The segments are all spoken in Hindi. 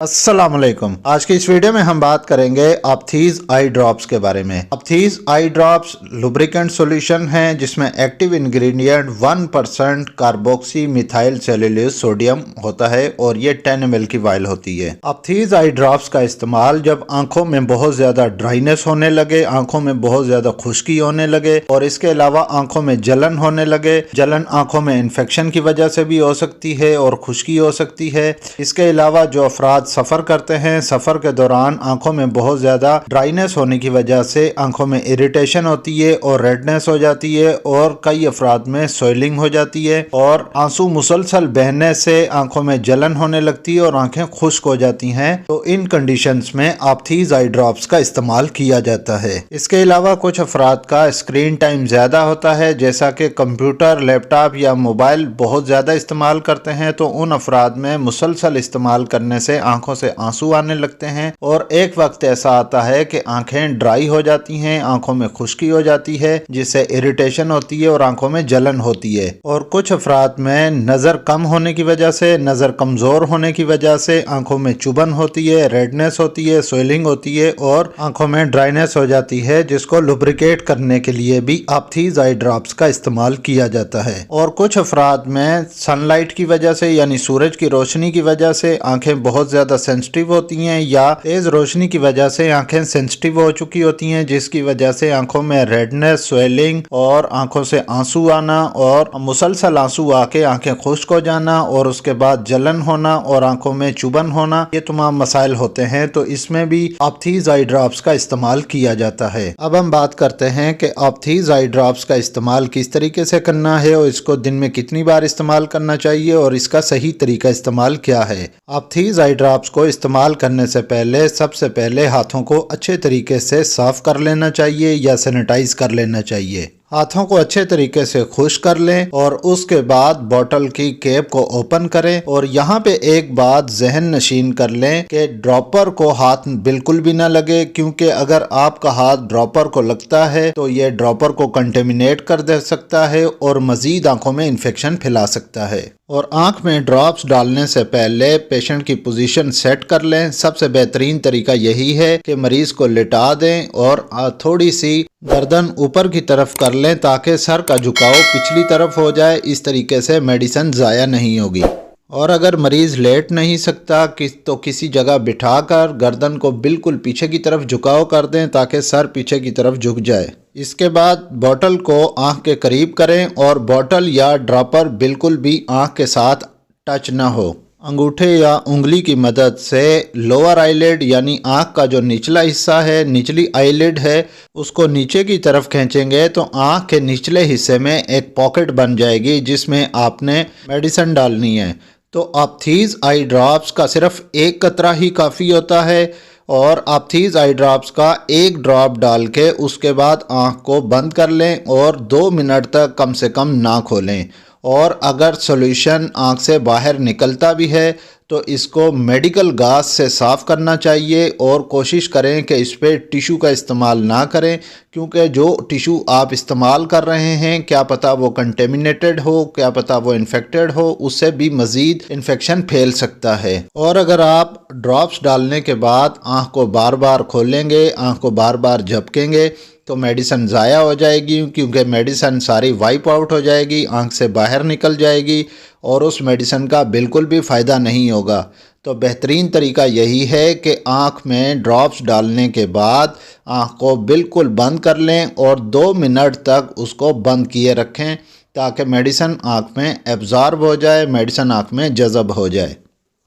अस्सलामुअलैकुम। आज की इस वीडियो में हम बात करेंगे अप्थीज आई ड्रॉप्स के बारे में। अप्थीज आई ड्रॉप्स लुब्रिकेंट सॉल्यूशन है जिसमें active ingredient 1% carboxy methyl cellulose sodium होता है और ये 10 ml की वायल होती है। अप्थीज आई ड्रॉप्स का इस्तेमाल जब आंखों में बहुत ज्यादा ड्राइनेस होने लगे, आंखों में बहुत ज्यादा खुश्की होने लगे और इसके अलावा आंखों में जलन होने लगे, जलन आंखों में इन्फेक्शन की वजह से भी हो सकती है और खुश्की हो सकती है। इसके अलावा जो अफराद सफ़र करते हैं, सफ़र के दौरान आंखों में बहुत ज़्यादा ड्राइनेस होने की वजह से आंखों में इरिटेशन होती है और रेडनेस हो जाती है और कई अफराद में स्वेलिंग हो जाती है और आंसू मुसलसल बहने से आंखों में जलन होने लगती है और आंखें खुश्क हो जाती हैं। तो इन कंडीशंस में अप्थीज आई ड्रॉप्स का इस्तेमाल किया जाता है। इसके अलावा कुछ अफराद का स्क्रीन टाइम ज़्यादा होता है, जैसा कि कंप्यूटर, लैपटॉप या मोबाइल बहुत ज़्यादा इस्तेमाल करते हैं, तो उन अफराद में मुसलसल इस्तेमाल करने से आंखों से आंसू आने लगते हैं और एक वक्त ऐसा आता है कि आंखें ड्राई हो जाती हैं, आंखों में खुश्की हो जाती है जिससे इरिटेशन होती है और आंखों में जलन होती है। और कुछ अफराद में नज़र कम होने की वजह से, नज़र कमज़ोर होने की वजह से आंखों में चुभन होती है, रेडनेस होती है, स्वेलिंग होती है और आंखों में ड्राइनेस हो जाती है, जिसको लुब्रिकेट करने के लिए भी अप्थीज आई ड्रॉप्स का इस्तेमाल किया जाता है। और कुछ अफराद में सनलाइट की वजह से यानी सूरज की रोशनी की वजह से आंखें बहुत ज़्यादा सेंसिटिव होती हैं या तेज रोशनी की वजह से आंखें सेंसिटिव हो चुकी होती हैं, जिसकी वजह से आंखों में रेडनेस, स्वेलिंग और आंखों से आंसू आना और मुसलसल आंसू आके आंखें खुश्क हो जाना और उसके बाद जलन होना और आंखों में चुभन होना, ये तमाम मसाइल होते हैं। तो इसमें भी अप्थीज आई ड्रॉप्स का इस्तेमाल किया जाता है। अब हम बात करते हैं कि अप्थीज आई ड्रॉप्स का इस्तेमाल किस तरीके से करना है और इसको दिन में कितनी बार इस्तेमाल करना चाहिए और इसका सही तरीका इस्तेमाल क्या है। अप्थीज आई ड्रॉप्स को इस्तेमाल करने से पहले सबसे पहले हाथों को अच्छे तरीके से साफ कर लेना चाहिए या सैनिटाइज कर लेना चाहिए। हाथों को अच्छे तरीके से खुश कर लें और उसके बाद बोतल की कैप को ओपन करें और यहाँ पे एक बात जहन नशीन कर लें कि ड्रॉपर को हाथ बिल्कुल भी ना लगे, क्योंकि अगर आपका हाथ ड्रॉपर को लगता है तो ये ड्रॉपर को कंटेमिनेट कर दे सकता है और मजीद आंखों में इन्फेक्शन फैला सकता है। और आंख में ड्रॉप्स डालने से पहले पेशेंट की पोजीशन सेट कर लें। सबसे बेहतरीन तरीका यही है कि मरीज को लिटा दें और थोड़ी सी गर्दन ऊपर की तरफ कर लें ताकि सर का झुकाव पिछली तरफ हो जाए। इस तरीके से मेडिसिन ज़ाया नहीं होगी। और अगर मरीज़ लेट नहीं सकता तो किसी जगह बिठाकर गर्दन को बिल्कुल पीछे की तरफ झुकाव कर दें ताकि सर पीछे की तरफ झुक जाए। इसके बाद बोतल को आँख के करीब करें और बोतल या ड्रॉपर बिल्कुल भी आँख के साथ टच ना हो। अंगूठे या उंगली की मदद से लोअर आईलिड यानी आँख का जो निचला हिस्सा है, निचली आईलिड है, उसको नीचे की तरफ खींचेंगे तो आँख के निचले हिस्से में एक पॉकेट बन जाएगी जिसमें आपने मेडिसिन डालनी है। तो अप्थीज आई ड्रॉप्स का सिर्फ एक कतरा ही काफ़ी होता है और अप्थीज आई ड्रॉप्स का एक ड्रॉप डाल के उसके बाद आँख को बंद कर लें और 2 मिनट तक कम से कम ना खोलें। और अगर सॉल्यूशन आँख से बाहर निकलता भी है तो इसको मेडिकल गाज से साफ़ करना चाहिए और कोशिश करें कि इस पर टिशू का इस्तेमाल ना करें, क्योंकि जो टिशू आप इस्तेमाल कर रहे हैं क्या पता वो कंटेमिनेटेड हो, क्या पता वो इन्फेक्टेड हो, उससे भी मज़ीद इन्फेक्शन फैल सकता है। और अगर आप ड्रॉप्स डालने के बाद आँख को बार बार खोलेंगे, आँख को बार बार झपकेंगे तो मेडिसिन ज़ाया हो जाएगी, क्योंकि मेडिसिन सारी वाइप आउट हो जाएगी, आँख से बाहर निकल जाएगी और उस मेडिसिन का बिल्कुल भी फ़ायदा नहीं होगा। तो बेहतरीन तरीका यही है कि आँख में ड्रॉप्स डालने के बाद आँख को बिल्कुल बंद कर लें और 2 मिनट तक उसको बंद किए रखें ताकि मेडिसिन आँख में एब्जॉर्ब हो जाए, मेडिसिन आँख में जज़ब हो जाए।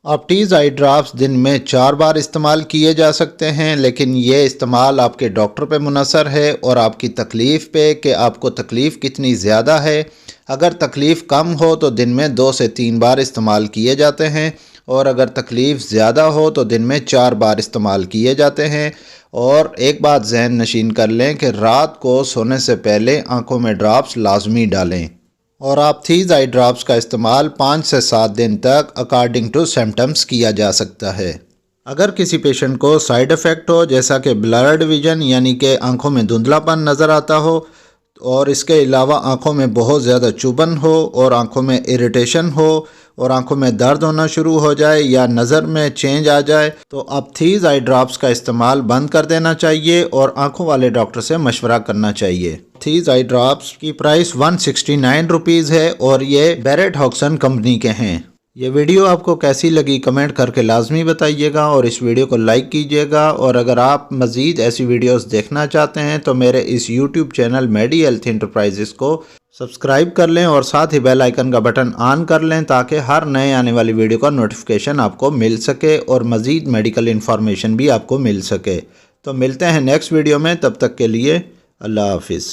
अप्थीज आई ड्रॉप्स दिन में 4 बार इस्तेमाल किए जा सकते हैं, लेकिन ये इस्तेमाल आपके डॉक्टर पे मुनहसर है और आपकी तकलीफ़ पे कि आपको तकलीफ़ कितनी ज़्यादा है। अगर तकलीफ़ कम हो तो दिन में 2 से 3 बार इस्तेमाल किए जाते हैं और अगर तकलीफ़ ज़्यादा हो तो दिन में 4 बार इस्तेमाल किए जाते हैं। और एक बात जहन नशीन कर लें कि रात को सोने से पहले आँखों में ड्रॉप्स लाजमी डालें। और अप्थीज आई ड्रॉप्स का इस्तेमाल 5 से 7 दिन तक अकॉर्डिंग टू सिम्टम्स किया जा सकता है। अगर किसी पेशेंट को साइड इफ़ेक्ट हो, जैसा कि ब्लर्ड विजन यानी कि आंखों में धुंधलापन नज़र आता हो, और इसके अलावा आँखों में बहुत ज़्यादा चुभन हो और आँखों में इरिटेशन हो और आंखों में दर्द होना शुरू हो जाए या नज़र में चेंज आ जाए तो अप्थीज़ आई ड्रॉप्स का इस्तेमाल बंद कर देना चाहिए और आंखों वाले डॉक्टर से मशवरा करना चाहिए। अप्थीज़ आई ड्रॉप्स की प्राइस 169 रुपीज़ है और ये बैरेट हॉक्सन कंपनी के हैं। ये वीडियो आपको कैसी लगी कमेंट करके लाजमी बताइएगा और इस वीडियो को लाइक कीजिएगा। और अगर आप मज़ीद ऐसी वीडियोस देखना चाहते हैं तो मेरे इस यूट्यूब चैनल मेडी हेल्थ इंटरप्राइजेस को सब्सक्राइब कर लें और साथ ही बेल आइकन का बटन ऑन कर लें ताकि हर नए आने वाली वीडियो का नोटिफिकेशन आपको मिल सके और मज़ीद मेडिकल इन्फॉर्मेशन भी आपको मिल सके। तो मिलते हैं नेक्स्ट वीडियो में, तब तक के लिए अल्लाह हाफिज़।